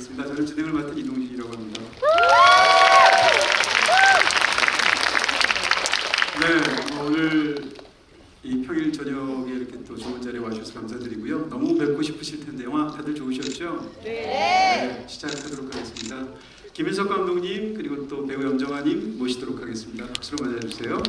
하겠습니다. 저는 진행을 맡은 이동진이라고 합니다. 네, 오늘 이 평일 저녁에 이렇게 또 좋은 자리에 와주셔서 감사드리고요. 너무 뵙고 싶으실 텐데 영화 다들 좋으셨죠? 네. 시작하도록 하겠습니다. 김인석 감독님 그리고 또 배우 염정아님 모시도록 하겠습니다. 박수로 맞아주세요.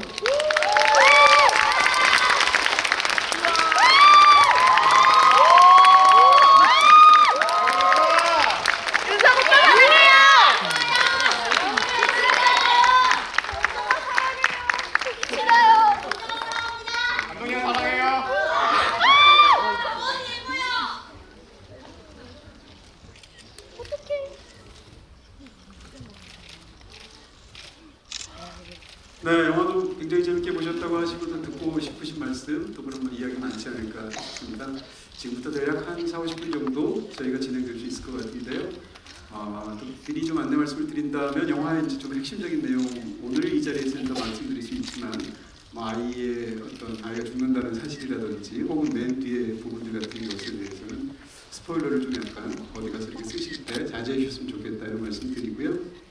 네, 영화도 굉장히 재밌게 보셨다고 하시고 또 듣고 싶으신 말씀 또 그런 이야기 많지 않을까 싶습니다. 지금부터 대략 한 4, 50분 정도 저희가 진행될 수 있을 것 같은데요. 또 미리 좀 안내 말씀을 드린다면 영화의 이제 좀 핵심적인 내용 오늘 이 자리에서는 더 말씀드릴 수 있지만 아이의 어떤 아이가 죽는다는 사실이라든지 혹은 맨 뒤에 부분들 같은 것에 대해서는 스포일러를 좀 약간 어디 가서 이렇게 쓰실 때 자제해 주셨으면 좋겠다 이런 말씀 드리고요.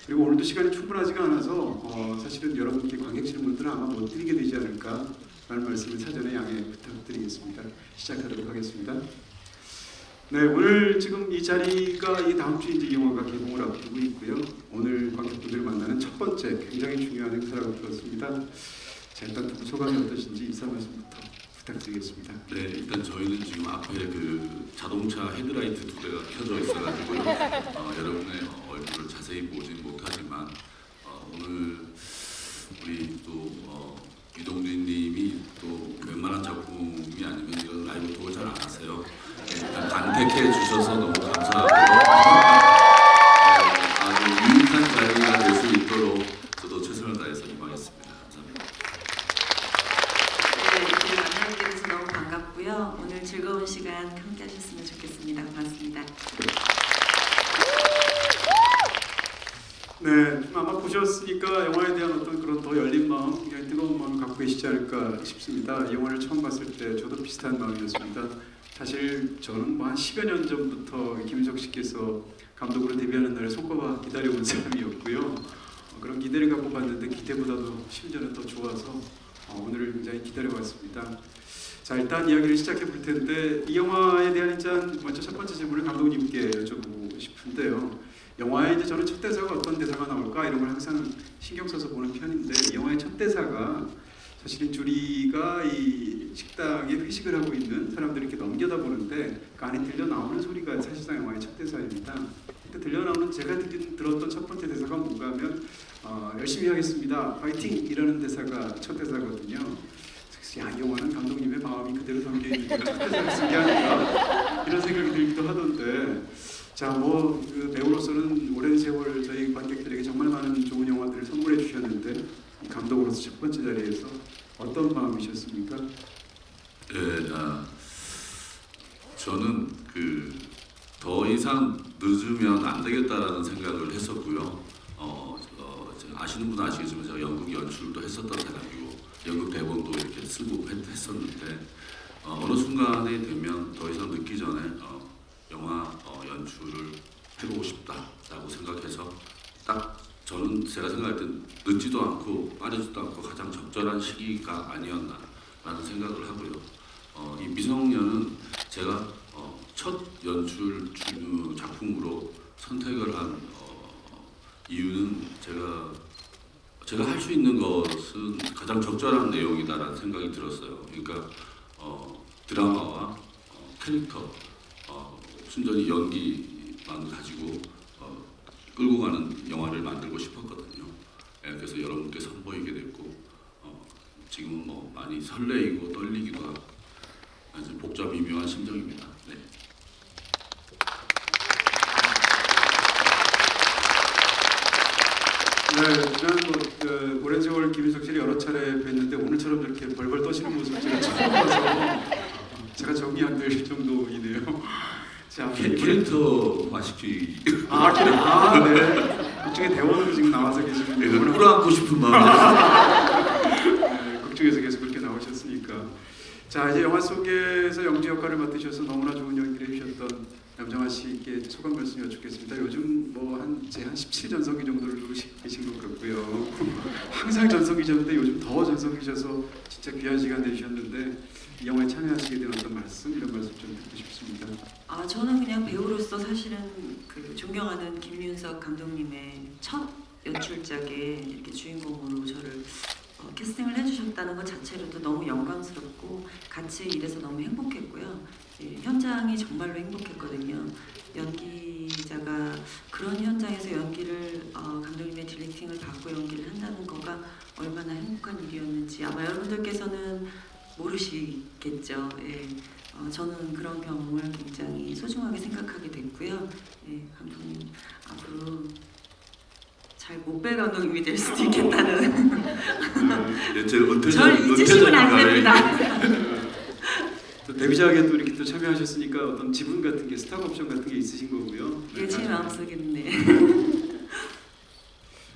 그리고 오늘도 시간이 충분하지가 않아서 사실은 여러분께 관객 질문들은 아마 못 드리게 되지 않을까 라는 말씀을 사전에 양해 부탁드리겠습니다. 시작하도록 하겠습니다. 네, 오늘 지금 이 자리가 이 다음 주에 이제 이 영화가 개봉을 앞두고 있고요. 오늘 관객분들을 만나는 첫 번째 굉장히 중요한 행사라고 들었습니다. 자, 일단 두 분 소감이 어떠신지 인사 말씀부터 부탁드리겠습니다. 네, 일단 저희는 지금 앞에 그 자동차 헤드라이트 두 대가 켜져 있어가지고요. 여러분의 얼굴을 자세히 보진 못하지만 오늘 우리 또 이동진님이 또 웬만한 작품이 아니면 이런 라이브 톡을 잘 안 하세요. 네, 일단 간택해 주셔서 너무 감사하고요. 아주 유익한 자리가 될 수 있도록 저도 최선을 다해서 임하겠습니다. 감사합니다. 너무 반갑고요. 오늘 즐거운 시간 함께 하셨으면 좋겠습니다. 고맙습니다. 네, 아마 보셨으니까 영화에 대한 어떤 그런 더 열린 마음, 굉장히 뜨거운 마음을 갖고 계시지 않을까 싶습니다. 이 영화를 처음 봤을 때 저도 비슷한 마음이었습니다. 사실 저는 뭐 한 10여 년 전부터 김인석 씨께서 감독으로 데뷔하는 날을 손꼽아 기다려온 사람이었고요. 그런 기대를 갖고 봤는데 기대보다도 심지어는 더 좋아서 오늘을 굉장히 기다려왔습니다. 자, 일단 이야기를 시작해 볼 텐데 이 영화에 대한 일단 먼저 첫 번째 질문을 감독님께 여쭤보고 싶은데요. 영화에 이제 저는 첫 대사가 어떤 대사가 나올까 이런 걸 항상 신경 써서 보는 편인데 이 영화의 첫 대사가 사실은 주리가 이 식당에 회식을 하고 있는 사람들이 이렇게 넘겨다 보는데 그 안에 들려 나오는 소리가 사실상 영화의 첫 대사입니다. 그때 들려 나오는 제가 들었던 첫 번째 대사가 뭔가 하면 열심히 하겠습니다, 파이팅 이라는 대사가 첫 대사거든요. 야, 이 영화는 감독님의 마음이 그대로 담겨 있는 첫 대사를 쓴 게 아닌가 이런 생각이 들기도 하던데. 자, 그 배우로서는 오랜 세월 저희 관객들에게 정말 많은 좋은 영화들을 선물해 주셨는데 감독으로서 첫 번째 자리에서 어떤 마음이셨습니까? 네, 저는 더 이상 늦으면 안 되겠다라는 생각을 했었고요. 아시는 분은 아시겠지만 제가 연극 연출도 했었던 사람이고 연극 대본도 이렇게 쓰고 했었는데 어느 순간에 되면 더 이상 늦기 전에 영화 연출을 해보고 싶다라고 생각해서 딱 저는 제가 생각할 때 늦지도 않고 빠르지도 않고 가장 적절한 시기가 아니었나라는 생각을 하고요. 이 미성년은 제가 첫 연출 작품으로 선택을 한 이유는 제가 할 수 있는 것은 가장 적절한 내용이다라는 생각이 들었어요. 그러니까 드라마와 캐릭터 순전히 연기만 가지고 끌고 가는 영화를 만들고 싶었거든요. 그래서 여러분께 선보이게 됐고 지금은 뭐 많이 설레이고 떨리기도 하고 아주 복잡 미묘한 심정입니다. 네. 네, 지난 오랜 세월 김인석 씨를 여러 차례 뵀는데 오늘처럼 이렇게 벌벌 떠시는 모습 제가 처음 봐서 제가 정이 안 될 정도이네요. 자, 캐릭터 맛있기. 네. 그중에 대원으로 지금 나와서 계시는데 오늘 끌어안고 싶은 마음이. 네, 극중에서 계속 그렇게 나오셨으니까. 자, 이제 영화 속에서 영지 역할을 맡으셔서 너무나 좋은 연기를 해주셨던 염정아 씨께 소감 말씀 여쭙겠습니다. 요즘 뭐 한 17전성기 정도를 누르고 계신 것 같고요. 항상 전성기셨는데 요즘 더 전성기셔서 진짜 귀한 시간 내주셨는데 이 영화에 참여하시게 된 어떤 말씀, 이런 말씀 좀 듣고 싶습니다. 저는 그냥 배우로서 사실은 그 존경하는 김윤석 감독님의 첫 연출작에 이렇게 주인공으로 저를 캐스팅을 해주셨다는 것 자체로도 너무 영광스럽고 같이 일해서 너무 행복했고요. 예, 현장이 정말로 행복했거든요. 연기자가 그런 현장에서 연기를 감독님의 디렉팅을 받고 연기를 한다는 거가 얼마나 행복한 일이었는지 아마 여러분들께서는 모르시겠죠. 예, 저는 그런 경험을 굉장히 소중하게 생각하게 됐고요. 예, 감독님 앞으로 잘 못 뵐 감독님이 될 수도 있겠다는. 네, 제가 절 잊으시면 안 됩니다. 또 데뷔작에 또 이렇게 또 참여하셨으니까 어떤 지분 같은 게 스탁 옵션 같은 게 있으신 거고요. 예, 제 마음속에는 네.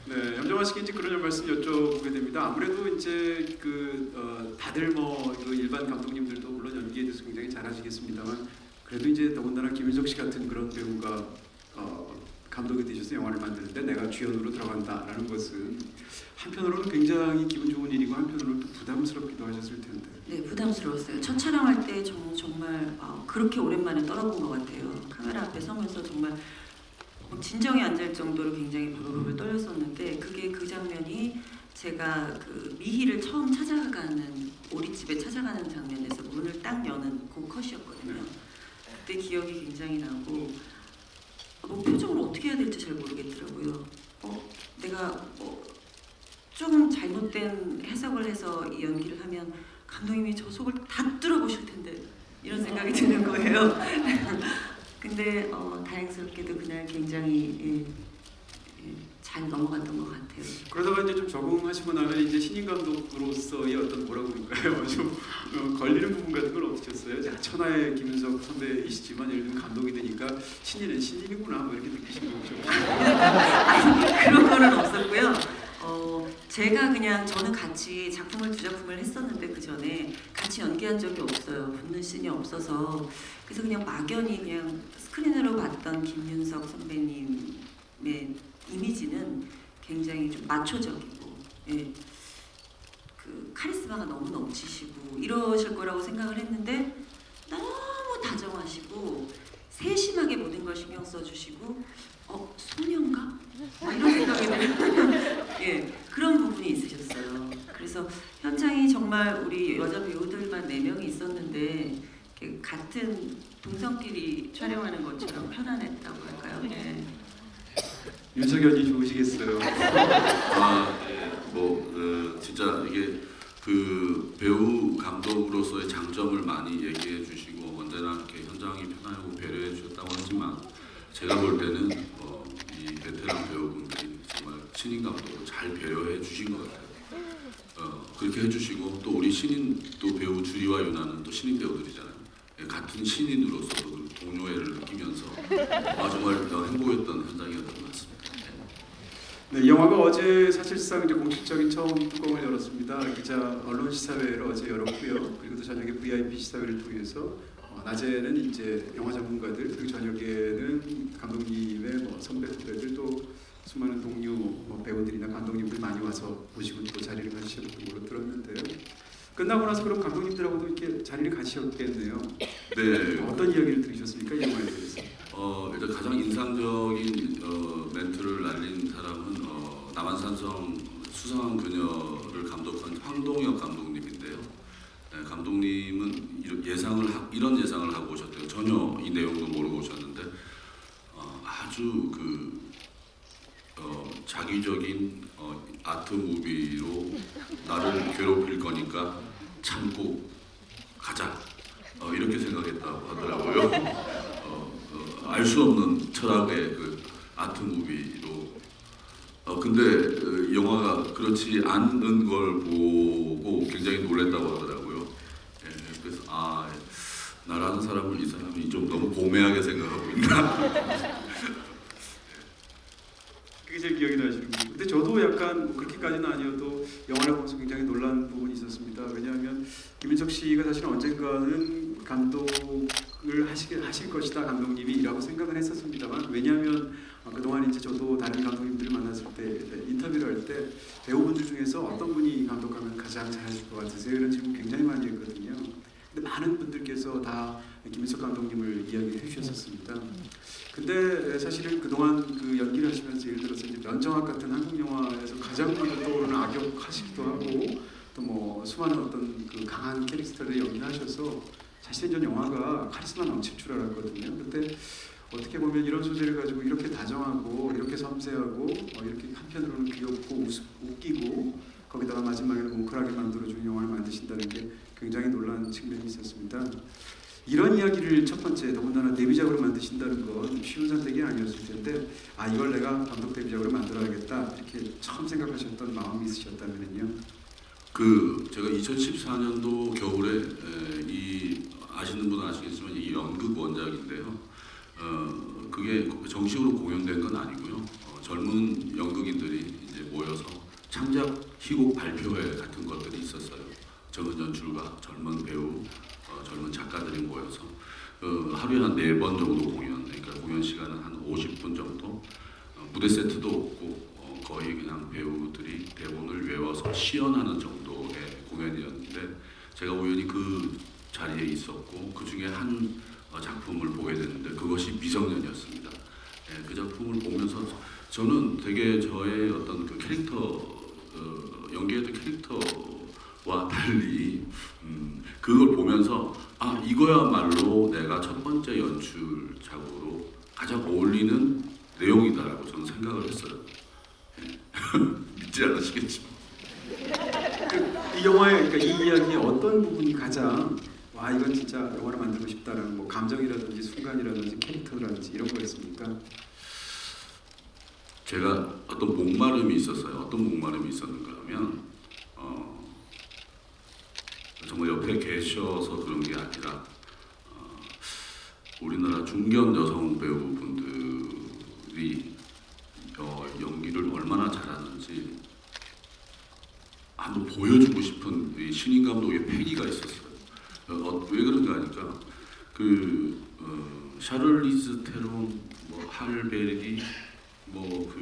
네, 염정아 씨께 이제 그런 말씀 여쭤보게 됩니다. 아무래도 이제 다들 그 일반 감독님들도 물론 연기에 대해서 굉장히 잘하시겠습니다만 그래도 이제 더군다나 김윤석 씨 같은 그런 배우가 감독이 되셔서 영화를 만드는데 내가 주연으로 들어간다라는 것은 한편으로는 굉장히 기분 좋은 일이고 한편으로는 또 부담스럽기도 하셨을 텐데. 네, 부담스러웠어요. 첫 촬영할 때 정말 그렇게 오랜만에 떨어본 것 같아요. 카메라 앞에 서면서 정말 진정이 안 될 정도로 굉장히 벌벌 떨렸었는데 그게 그 장면이 제가 그 미희를 처음 찾아가는 오리집에 찾아가는 장면에서 문을 딱 여는 그 컷이었거든요. 그때 기억이 굉장히 나고 표정을 어떻게 해야 될지 잘 모르겠더라고요. 내가 조금 잘못된 해석을 해서 이 연기를 하면 감독님이 저 속을 다 뚫어보실 텐데 이런 생각이 드는 거예요. 근데 다행스럽게도 그날 굉장히 잘 넘어갔던 것 같아요. 그러다가 이제 좀 적응하시고 나면 이제 신인 감독으로서의 어떤 뭐라고 그럴까요? 좀 걸리는 부분 같은 건 없으셨어요? 자, 천하의 김윤석 선배이시지만 예를 들면 감독이 되니까 신인은 신인이구나 뭐 이렇게 느끼신 거 없죠? 그런 거는 없었고요. 제가 그냥 저는 같이 작품을 두 작품을 했었는데 그 전에 같이 연기한 적이 없어요. 붙는 씬이 없어서 그래서 그냥 막연히 그냥 스크린으로 봤던 김윤석 선배님의 이미지는 굉장히 좀 마초적이고 예, 그 카리스마가 너무 넘치시고 이러실 거라고 생각을 했는데 너무 다정하시고 세심하게 모든 걸 신경 써주시고 소녀인가? 이런 생각이 드는 예, 그런 부분이 있으셨어요. 그래서 현장이 정말 우리 여자 배우들만 4명이 있었는데 같은 동성끼리 촬영하는 것처럼 편안했다고 할까요? 예. 윤석이 언니 좋으시겠어요? 진짜 이게 그 배우 감독으로서의 장점을 많이 얘기해 주시고 언제나 이렇게 현장이 편하고 배려해 주셨다고 하지만 제가 볼 때는 이 베테랑 배우분들이 정말 신인 감독을 잘 배려해 주신 것 같아요. 그렇게 해주시고 또 우리 신인 또 배우 주리와 유나는 또 신인 배우들이잖아요. 같은 신인으로서 동료애를 느끼면서 정말 행복했던 현장이었던 것 같습니다. 네, 이 영화가 어제 사실상 이제 공식적인 처음 뚜껑을 열었습니다. 기자 언론 시사회를 어제 열었고요. 그리고 또 저녁에 VIP 시사회를 통해서 낮에는 이제 영화 전문가들 그리고 저녁에는 감독님의 선배 후배들 또 수많은 동료 배우들이나 감독님들 많이 와서 보시고 또 자리를 가지셨던 걸로 들었는데요. 끝나고 나서 그럼 감독님들하고도 이렇게 자리를 가지셨겠네요. 네. 어떤 이야기를 들으셨습니까? 이 영화에 대해서? 일단 가장 인상적인 멘트를 날린 사람은 남한산성 수상한 그녀를 감독한 황동혁 감독님인데요. 네, 감독님은 이런 예상을 하고 오셨대요. 전혀 이 내용도 모르고 오셨는데 아주 자기적인 아트 무비로 나를 괴롭힐 거니까 참고 가자 이렇게 생각했다고 하더라고요. 알 수 없는 철학의 그 아트 무비로 근데 영화가 그렇지 않은 걸 보고 굉장히 놀랐다고 하더라고요. 그래서 나라는 사람을 이 사람이 좀 너무 고매하게 생각하고 있나. 그게 제일 기억이 나시는군요. 근데 저도 약간 그렇게까지는 아니어도 영화를 보면서 굉장히 놀란 부분이 있었습니다. 왜냐하면 김윤석 씨가 사실 언젠가는 감독 하실 것이다 감독님이라고 생각은 했었습니다만, 왜냐하면 그동안 이제 저도 다른 감독님들을 만났을 때 인터뷰를 할 때 배우분들 중에서 어떤 분이 감독하면 가장 잘하실 것 같으세요? 이런 질문 굉장히 많이 했거든요. 근데 많은 분들께서 다 김인석 감독님을 이야기해 주셨었습니다. 근데 사실은 그동안 그 연기를 하시면서 예를 들어서 이제 면정학 같은 한국 영화에서 가장 먼저 떠오르는 악역하시기도 하고 또 뭐 수많은 어떤 그 강한 캐릭터를 연기하셔서 사실 전 영화가 카리스마 넘칠 줄 알았거든요. 근데 어떻게 보면 이런 소재를 가지고 이렇게 다정하고 이렇게 섬세하고 이렇게 한편으로는 귀엽고 웃기고 거기다가 마지막에는 뭉클하게 만들어주는 영화를 만드신다는 게 굉장히 놀라운 측면이 있었습니다. 이런 이야기를 첫 번째 더군다나 데뷔작으로 만드신다는 건 좀 쉬운 선택이 아니었을 텐데 이걸 내가 감독 데뷔작으로 만들어야겠다 이렇게 처음 생각하셨던 마음이 있으셨다면요. 제가 2014년도 겨울에 이 아시는 분은 아시겠지만 이 연극 원작인데요. 그게 정식으로 공연된 건 아니고요. 젊은 연극인들이 이제 모여서 창작 희곡 발표회 같은 것들이 있었어요. 젊은 연출가, 젊은 배우, 젊은 작가들이 모여서 하루에 한 4번 정도 공연, 그러니까 공연 시간은 한 50분 정도, 무대 세트도 없고 거의 그냥 배우들이 대본을 외워서 시연하는 정도의 공연이었는데 제가 우연히 그 자리에 있었고 그 중에 한 작품을 보게 됐는데 그것이 미성년이었습니다. 그 작품을 보면서 저는 되게 저의 어떤 그 캐릭터, 연기했던 캐릭터와 달리 그걸 보면서 이거야말로 내가 첫 번째 연출작으로 가장 어울리는 내용이다라고 저는 생각을 했어요. 믿지 않으시겠지만 이 영화의 그러니까 이 이야기의 어떤 부분이 가장 이건 진짜 영화를 만들고 싶다라는 뭐 감정이라든지 순간이라든지 캐릭터라든지 이런 거였습니까? 제가 어떤 목마름이 있었어요. 어떤 목마름이 있었는가 하면 정말 옆에 계셔서 그런 게 아니라 우리나라 중견 여성 배우분들이 연기를 얼마나 잘하는지 한번 보여주고 싶은 이 신인 감독의 패기가 있었어요. 왜 그런가 하니까 샤를리즈 테론, 뭐 할베리, 뭐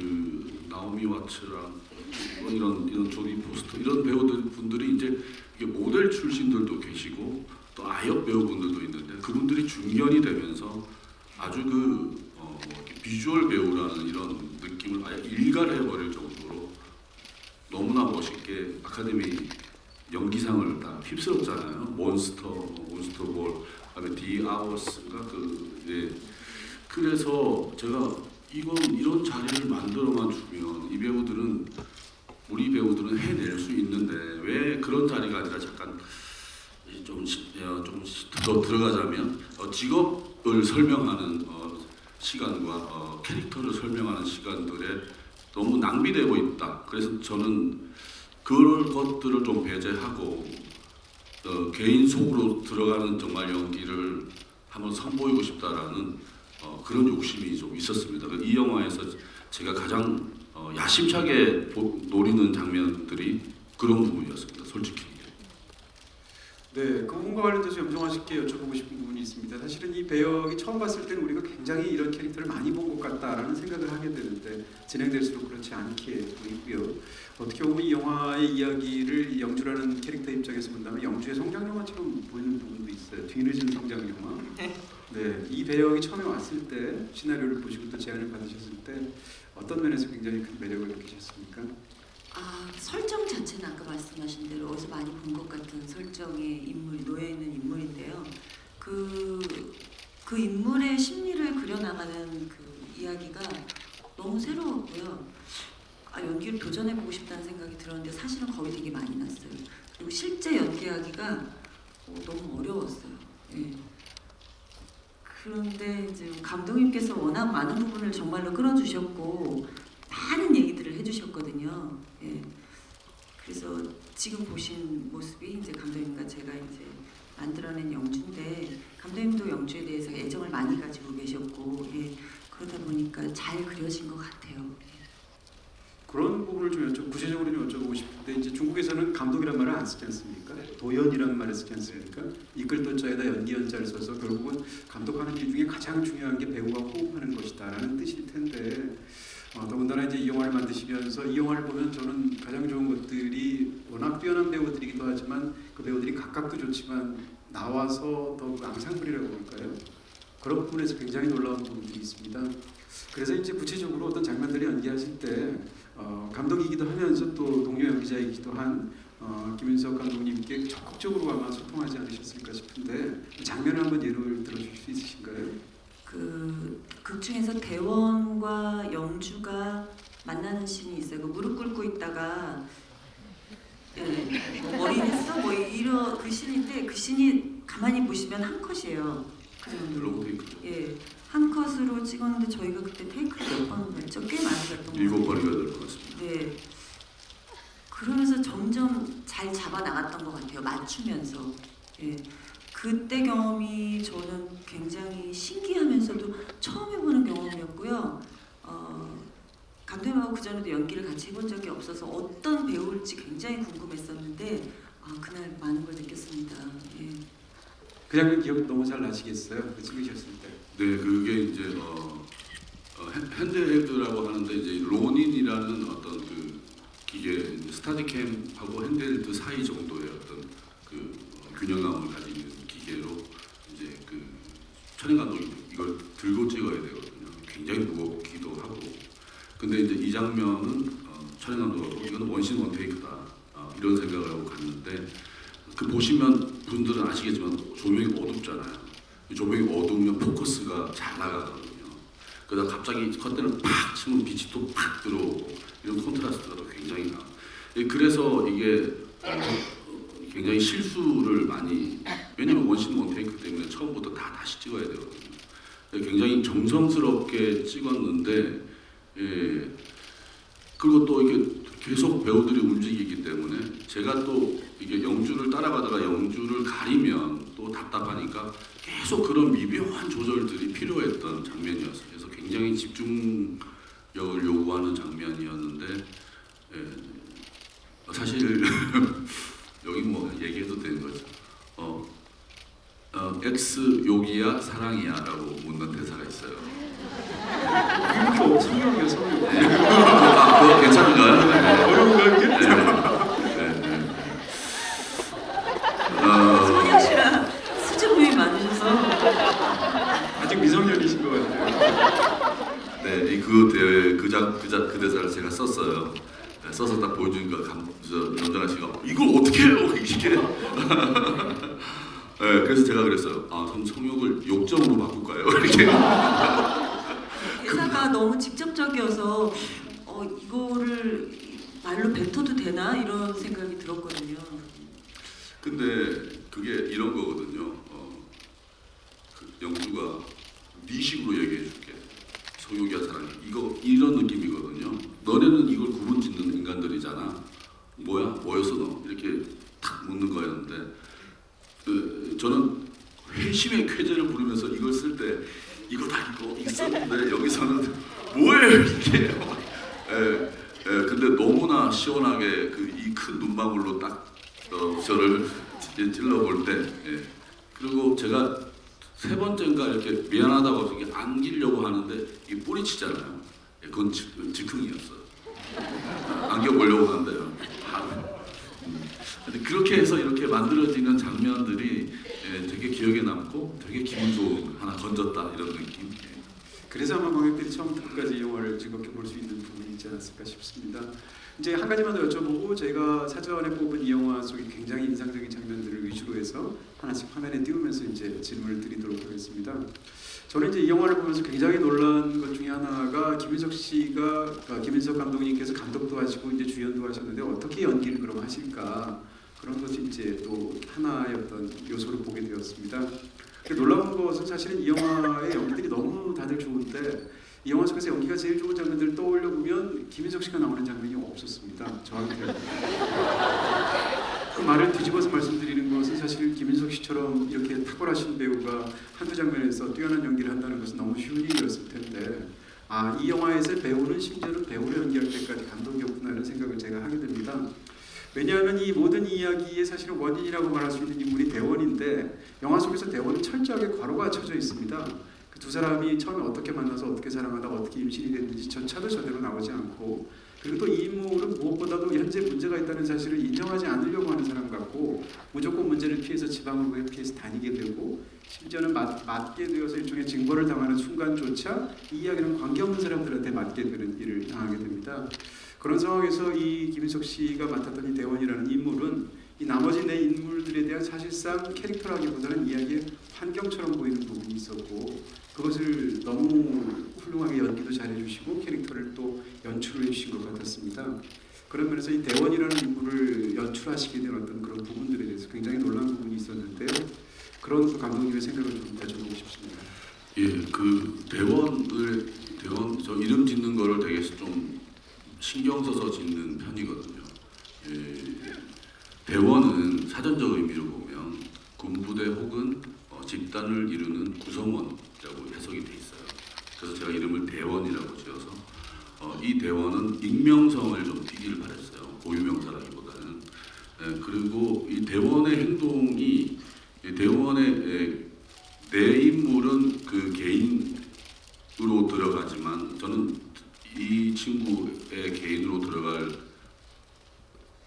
나오미 와츠랑 이런 조디 포스터 이런 배우분들이 이제 이게 모델 출신들도 계시고 또 아역 배우분들도 있는데 그분들이 중견이 되면서 아주 비주얼 배우라는 이런 느낌을 아예 일가를 해버릴 정도로 너무나 멋있게 아카데미 연기상을 다 휩쓸었잖아요. 몬스터볼, 그다음에 디 아워스가 그래서 제가 이런 자리를 만들어만 주면 우리 배우들은 해낼 수 있는데 왜 그런 자리가 아니라 잠깐 좀 더 들어가자면 직업을 설명하는 시간과 캐릭터를 설명하는 시간들에 너무 낭비되고 있다. 그래서 저는 그런 것들을 좀 배제하고 개인 속으로 들어가는 정말 연기를 한번 선보이고 싶다라는 그런 욕심이 좀 있었습니다. 이 영화에서 제가 가장 야심차게 노리는 장면들이 그런 부분이었습니다. 솔직히. 네, 그 부분과 관련돼서 염정아 씨께 여쭤보고 싶은 부분이 있습니다. 사실은 이 배역이 처음 봤을 때는 우리가 굉장히 이런 캐릭터를 많이 본 것 같다라는 생각을 하게 되는데 진행될수록 그렇지 않게 보이고요. 어떻게 보면 이 영화의 이야기를 영주라는 캐릭터 입장에서 본다면 영주의 성장 영화처럼 보이는 부분도 있어요. 뒤늦은 성장 영화. 네, 이 배역이 처음에 왔을 때 시나리오를 보시고 또 제안을 받으셨을 때 어떤 면에서 굉장히 큰 매력을 느끼셨습니까? 설정 자체는 아까 말씀하신 대로 어디서 많이 본 것 같은 설정의 인물이 놓여있는 인물인데요. 그 인물의 심리를 그려나가는 그 이야기가 너무 새로웠고요. 연기를 도전해보고 싶다는 생각이 들었는데 사실은 겁이 되게 많이 났어요. 그리고 실제 연기하기가 너무 어려웠어요. 예. 그런데 이제 감독님께서 워낙 많은 부분을 정말로 끌어주셨고 많은 얘기들을 해주셨거든요. 예. 그래서 지금 보신 모습이 이제 감독님과 제가 이제 만들어낸 영주인데 감독님도 영주에 대해서 애정을 많이 가지고 계셨고 그러다 보니까 잘 그려진 것 같아요. 그런 부분을 좀 구체적으로 좀 여쭤보고 싶은데 이제 중국에서는 감독이란 말을 안 쓰지 않습니까? 도연이라는 말을 쓰지 않습니까? 이끌던 자에다 연기연자를 써서 결국은 감독하는 일 중에 가장 중요한 게 배우가 호흡하는 것이다라는 뜻일 텐데 더군다나 이제 이 영화를 만드시면서 이 영화를 보면 저는 가장 좋은 것들이 워낙 뛰어난 배우들이기도 하지만 그 배우들이 각각도 좋지만 나와서 더 앙상블이라고 볼까요? 그런 부분에서 굉장히 놀라운 부분들이 있습니다. 그래서 이제 구체적으로 어떤 장면들을 연기하실 때 감독이기도 하면서 또 동료 연기자이기도 한 김윤석 감독님께 적극적으로 아마 소통하지 않으셨을까 싶은데 장면을 한번 예를 들어줄 수 있으신가요? 극 중에서 대원과 영주가 만나는 씬이 있어요. 그 무릎 꿇고 있다가 뭐 머리 했어? 뭐 이런 그 씬인데 그 씬이 가만히 보시면 한 컷이에요. 그 정도로. 롱테이크죠. 예, 한 컷으로 찍었는데 저희가 그때 테이크를 몇 번 했죠? 꽤 많이 했던 것 같아요. 7번이가 될 것 같습니다. 네. 그러면서 점점 잘 잡아 나갔던 것 같아요. 맞추면서. 예. 그때 경험이 저는 굉장히 신기하면서도 처음 해보는 경험이었고요. 감독님하고 그 전에도 연기를 같이 해본 적이 없어서 어떤 배우일지 굉장히 궁금했었는데 그날 많은 걸 느꼈습니다. 예. 그 장면 기억 너무 잘 나시겠어요? 그 찍으셨을 때. 네, 그게 이제 핸드헬드라고 하는데 이제 로닌이라는 어떤 그 기계 스타디캠하고 핸드헬드 사이 정도의 어떤 그 균형감을 가진 기계로 이제 그 촬영 감독이 이걸 들고 찍어야 되거든요. 굉장히 무겁기도 하고. 근데 이제 이 장면은 촬영 감독하고 이건 원신 원테이크다 이런 생각을 하고 갔는데 그 보시면 분들은 아시겠지만 조명이 어둡잖아요. 조명이 어두우면 포커스가 잘 나가거든요. 그러다 갑자기 커튼을 팍 치면 빛이 또 팍 들어오고 이런 콘트라스트가 또 굉장히 나. 그래서 이게 굉장히 실수를 많이 왜냐면 원신 원테이크 때문에 처음부터 다시 찍어야 되거든요. 굉장히 정성스럽게 찍었는데 그리고 또 이게 계속 배우들이 움직이기 때문에 제가 또 이게 영주를 따라가다가 영주를 가리면 또 답답하니까 계속 그런 미묘한 조절들이 필요했던 장면이었어요. 그래서 굉장히 집중력을 요구하는 장면이었는데 사실 여기 뭐 얘기해도 되는 거죠. X 욕이야 사랑이야라고 묻는 대사가 있어요. 이거 성형이요, 성형. 그거 괜찮은가요? 네. 어려운가요, 이게? 성현 씨랑 수줍음이 많으셔서 아직 미성년이신 것 같아요. 네, 그 대사를 제가 썼어요. 네, 써서 딱 보여주니까 염정아 씨가 이걸 어떻게 해요? 이게. 네, 그래서 제가 그랬어요. 성욕을 욕정으로 바꿀까요? 이렇게. 대사가 너무 직접적이어서 이거를 말로 뱉어도 되나 이런 생각이 들었거든요. 근데 그게 이런 거거든요. 그 영주가 네 식으로 얘기해줄게. 성욕이야 사랑이. 이런 느낌이거든요. 너네는 이걸 구분짓는 인간들이잖아. 뭐였어 너? 이렇게 탁 묻는 거였는데 저는 회심의 쾌재를 부르면서 이걸 쓸 때 이거다 이거 있었는데 여기서는 뭐예요 이게? 근데 너무나 시원하게 이 큰 눈망울로 딱 저를 찔러볼 때 그리고 제가 세 번째인가 이렇게 미안하다고 이렇게 안기려고 하는데 이게 뿌리치잖아요. 그건 즉흥이었어요. 안겨보려고 하는데요. 근데 그렇게 해서 이렇게 만들어지는 장면들이 되게 기억에 남고 되게 기분 좋은 하나 건졌다 이런 느낌. 그래서 아마 관객들이 처음부터 끝까지 이 영화를 즐겁게 볼 수 있는 부분이 있지 않았을까 싶습니다. 이제 한 가지만 더 여쭤보고 저희가 사전에 뽑은 이 영화 속에 굉장히 인상적인 장면들을 위주로 해서 하나씩 화면에 띄우면서 이제 질문을 드리도록 하겠습니다. 저는 이제 이 영화를 보면서 굉장히 놀란 것 중에 하나가 김윤석 감독님께서 감독도 하시고 이제 주연도 하셨는데 어떻게 연기를 그럼 하실까 그런 것이 이제 또 하나의 어떤 요소로 보게 되었습니다. 놀라운 것은 사실은 이 영화의 연기들이 너무 다들 좋은데 이 영화 속에서 연기가 제일 좋은 장면들을 떠올려 보면 김윤석 씨가 나오는 장면이 없었습니다. 저한테. 그 말을 뒤집어서 말씀드리는 것은 사실 김윤석 씨처럼 이렇게 탁월하신 배우가 한두 장면에서 뛰어난 연기를 한다는 것은 너무 쉬운 일이었을 텐데 이 영화에서 배우는 심지어는 배우를 연기할 때까지 감독이었구나 이런 생각을 제가 하게 됩니다. 왜냐하면 이 모든 이야기의 사실은 원인이라고 말할 수 있는 인물이 대원인데 영화 속에서 대원은 철저하게 괄호가 쳐져 있습니다. 그 두 사람이 처음에 어떻게 만나서 어떻게 사랑하다가 어떻게 임신이 됐는지 저차도 제대로 나오지 않고, 그리고 또 이 인물은 무엇보다도 현재 문제가 있다는 사실을 인정하지 않으려고 하는 사람 같고 무조건 문제를 피해서 지방을 피해서 다니게 되고 심지어는 맞게 되어서 일종의 증거를 당하는 순간조차 이 이야기는 관계없는 사람들한테 맞게 되는 일을 당하게 됩니다. 그런 상황에서 이 김인석 씨가 맡았던 이 대원이라는 인물은 이 나머지 네 인물들에 대한 사실상 캐릭터라기보다는 이야기의 환경처럼 보이는 부분이 있었고 그것을 너무 훌륭하게 연기도 잘해주시고 캐릭터를 또 연출을 해주신 것 같았습니다. 그런 면에서 이 대원이라는 인물을 연출하시게 된 어떤 그런 부분들에 대해서 굉장히 놀란 부분이 있었는데요. 그런 또 감독님의 생각을 좀 여쭤보고 싶습니다. 예, 그 대원 저 이름 짓는 거를 되게 좀 신경 써서 짓는 편이거든요. 예, 대원은 사전적 의미로 보면 군부대 혹은 집단을 이루는 구성원이라고 해석이 돼 있어요. 그래서 제가 이름을 대원이라고 지어서 이 대원은 익명성을 좀 띠기를 바랬어요. 고유명사라기보다는. 예, 그리고 이 대원의 행동이 대원의 내 인물은 그 개인으로 들어가지만 저는 이 친구의 개인으로 들어갈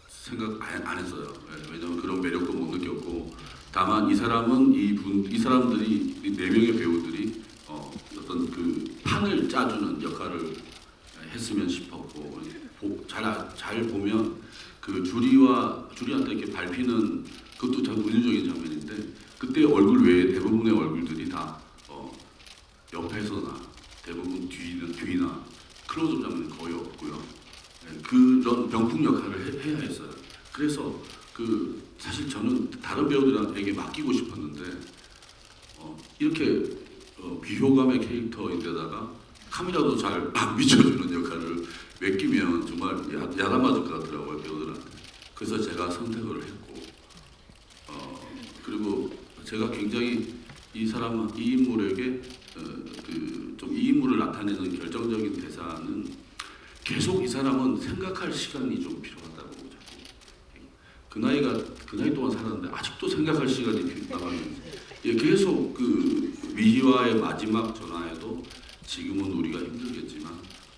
생각 안 했어요. 왜냐하면 그런 매력도 못 느꼈고 다만 이 사람은 이 사람들이 이 네 명의 배우들이 어떤 그 판을 짜주는 역할을 했으면 싶었고 잘 보면 그 주리한테 이렇게 밟히는 그것도 참 은유적인 장면인데 그때 얼굴 외에 대부분의 얼굴들이 다 옆에서나 대부분 뒤나 클로즈업 장면이 거의 없고요. 그런 병풍 역할을 해야 했어요. 그래서 사실 저는 다른 배우들에게 맡기고 싶었는데 이렇게 비호감의 캐릭터인데다가 카메라도 잘 안 비춰주는 역할을 맡기면 정말 야단 맞을 것 같더라고요, 배우들한테. 그래서 제가 선택을 했고 그리고 제가 굉장히 이 인물에게 좀 이 인물을 나타내는 결정적인 대사는 계속 이 사람은 생각할 시간이 좀 필요하다고 자꾸 그 나이 동안 살았는데 아직도 생각할 시간이 남아있는. 예, 계속 그 미희와의 마지막 전화에도 지금은 우리가 힘들겠지만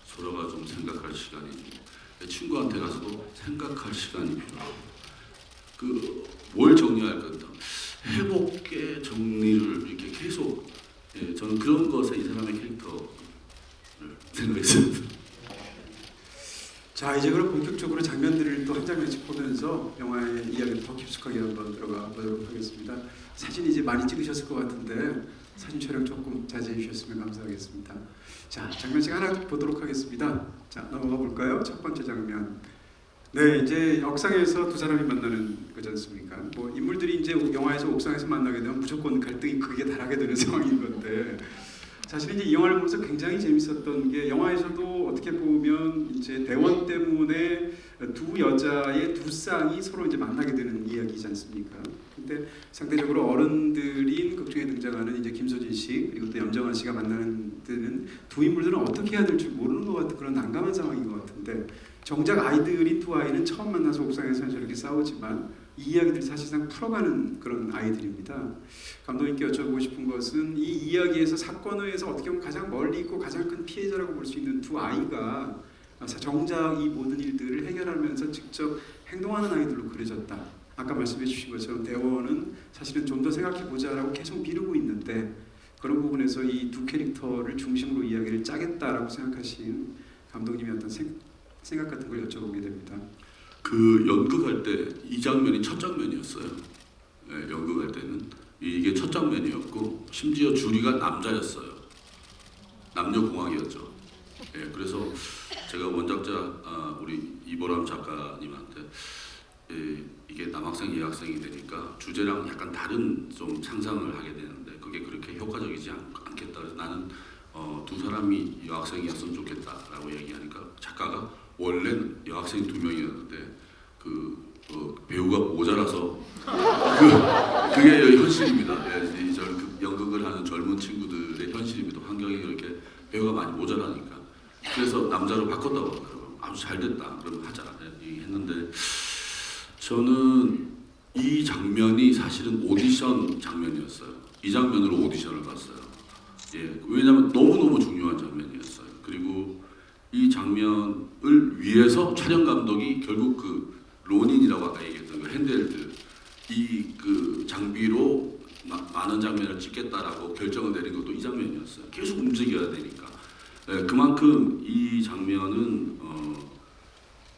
서로가 좀 생각할 시간이 친구한테 가서도 생각할 시간이 필요하고 뭘 정리할 건가 회복의 정리를 이렇게 계속 저는 그런 것에 이 사람의 캐릭터를 생각했습니다. 자, 이제 그럼 본격적으로 장면들을 또 한 장면씩 보면서 영화의 이야기를 더 깊숙하게 한번 들어가 보도록 하겠습니다. 사진 이제 많이 찍으셨을 것 같은데 사진 촬영 조금 자제해 주셨으면 감사하겠습니다. 자, 장면씩 하나 보도록 하겠습니다. 자, 넘어가 볼까요? 첫 번째 장면. 네, 이제 옥상에서 두 사람이 만나는 거지 않습니까? 뭐 인물들이 이제 영화에서 옥상에서 만나게 되면 무조건 갈등이 크게 달하게 되는 상황인 건데 사실 이제 이 영화를 보면서 굉장히 재밌었던 게 영화에서도 어떻게 보면 이제 대원 때문에 두 여자의 두 쌍이 서로 이제 만나게 되는 이야기지 않습니까? 근데 상대적으로 어른들인 극중에 등장하는 이제 김소진 씨 그리고 또 염정아 씨가 만나는 데는 두 인물들은 어떻게 해야 될지 모르는 것 같은 그런 난감한 상황인 것 같은데 정작 아이들인 두 아이는 처음 만나서 옥상에서 저렇게 싸우지만 이 이야기들이 사실상 풀어가는 그런 아이들입니다. 감독님께 여쭤보고 싶은 것은 이 이야기에서 사건에서 어떻게 보면 가장 멀리 있고 가장 큰 피해자라고 볼 수 있는 두 아이가 정작 이 모든 일들을 해결하면서 직접 행동하는 아이들로 그려졌다. 아까 말씀해 주신 것처럼 대원은 사실은 좀 더 생각해보자라고 계속 미루고 있는데 그런 부분에서 이 두 캐릭터를 중심으로 이야기를 짜겠다라고 생각하신 감독님의 어떤 생각 같은 걸 여쭤보게 됩니다. 그 연극할 때 이 장면이 첫 장면이었어요. 네, 연극할 때는 이게 첫 장면이었고 심지어 주리가 남자였어요. 남녀공학이었죠. 네, 그래서 제가 원작자 우리 이보람 작가님한테 이게 남학생 여학생이 되니까 주제랑 약간 다른 좀 상상을 하게 되는데 그게 그렇게 효과적이지 않겠다. 그래서 나는 두 사람이 여학생이었으면 좋겠다라고 얘기하니까 작가가 원래는 여학생 2명이었는데 배우가 모자라서 그게 현실입니다. 예, 연극을 하는 젊은 친구들의 현실입니다. 환경이 그렇게 배우가 많이 모자라니까 그래서 남자로 바꿨다고 하더라고요. 아주 잘 됐다. 그럼 하자 얘기했는데 저는 이 장면이 사실은 오디션 장면이었어요. 이 장면으로 오디션을 봤어요. 예, 왜냐하면 너무너무 중요한 장면이었어요. 그리고 이 장면을 위해서 촬영 감독이 결국 그 로닌이라고 아까 얘기했던 그 핸드헬드 이 그 장비로 많은 장면을 찍겠다라고 결정을 내린 것도 이 장면이었어요. 계속 움직여야 되니까. 예, 그만큼 이 장면은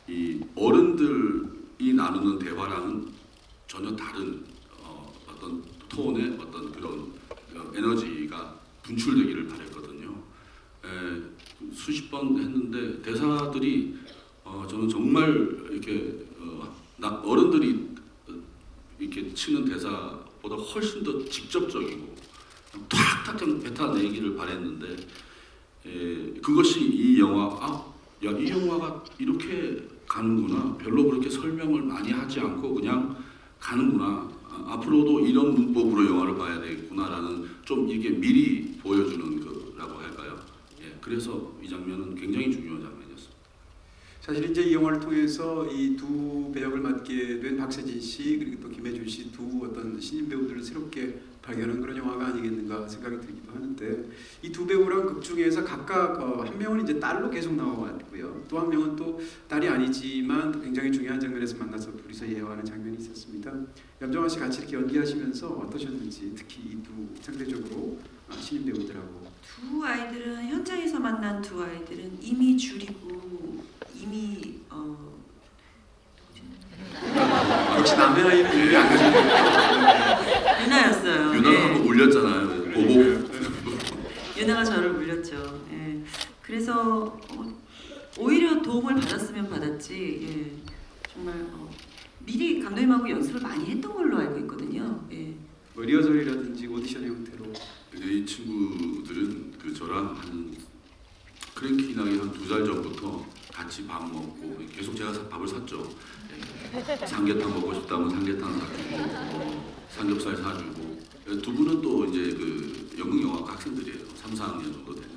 이 어른들이 나누는 대화랑은 전혀 다른 어떤 톤의 어떤 그런 에너지가 분출되기를 바랬거든요. 예, 수십 번 했는데 대사들이 저는 정말 이렇게 어른들이 이렇게 치는 대사보다 훨씬 더 직접적이고 탁탁 뱉어내기를 바랬는데 그것이 이 영화 이 영화가 이렇게 가는구나 별로 그렇게 설명을 많이 하지 않고 그냥 가는구나 앞으로도 이런 문법으로 영화를 봐야 되겠구나라는 좀 이게 미리 보여주는 거라고 할까요? 예, 그래서 이 장면은 굉장히 중요한 장면이었습니다. 사실 이제 이 영화를 통해서 이 두 배역을 맡게 된 박세진 씨 그리고 또 김혜준 씨 두 어떤 신인 배우들을 새롭게 발견한 그런 영화가 아니겠는가 생각이 들기도 하는데 이 두 배우랑 극 중에서 각각 한 명은 이제 딸로 계속 나와왔고요. 또 한 명은 또 딸이 아니지만 굉장히 중요한 장면에서 만나서 둘이서 예화하는 장면이 있었습니다. 염정아 씨 같이 이렇게 연기하시면서 어떠셨는지 특히 이 두 상대적으로 신인 배우들하고 두 아이들은 현장에서 만난 두 아이들은 이미 줄이고 이미 역시 남의 아이는 유리 안 가지고 유나였어요. 유나가 예. 한번 울렸잖아요. 보복. 유나가 저를 울렸죠. 예. 그래서 오히려 도움을 받았으면 받았지. 예. 정말 미리 감독님하고 연습을 많이 했던 걸로 알고 있거든요. 예. 뭐 리허설이라든지 오디션 형태로 이 친구들은 그 저랑 한 크랭키 나기 한 2달 전부터 같이 밥 먹고 계속 제가 밥을 샀죠. 예. 삼계탕 먹고 싶다면 삼계탕 사주고 삼겹살 사주고 두 분은 또 이제 그 연극영화 학생들이에요. 3, 4학년 정도 되는.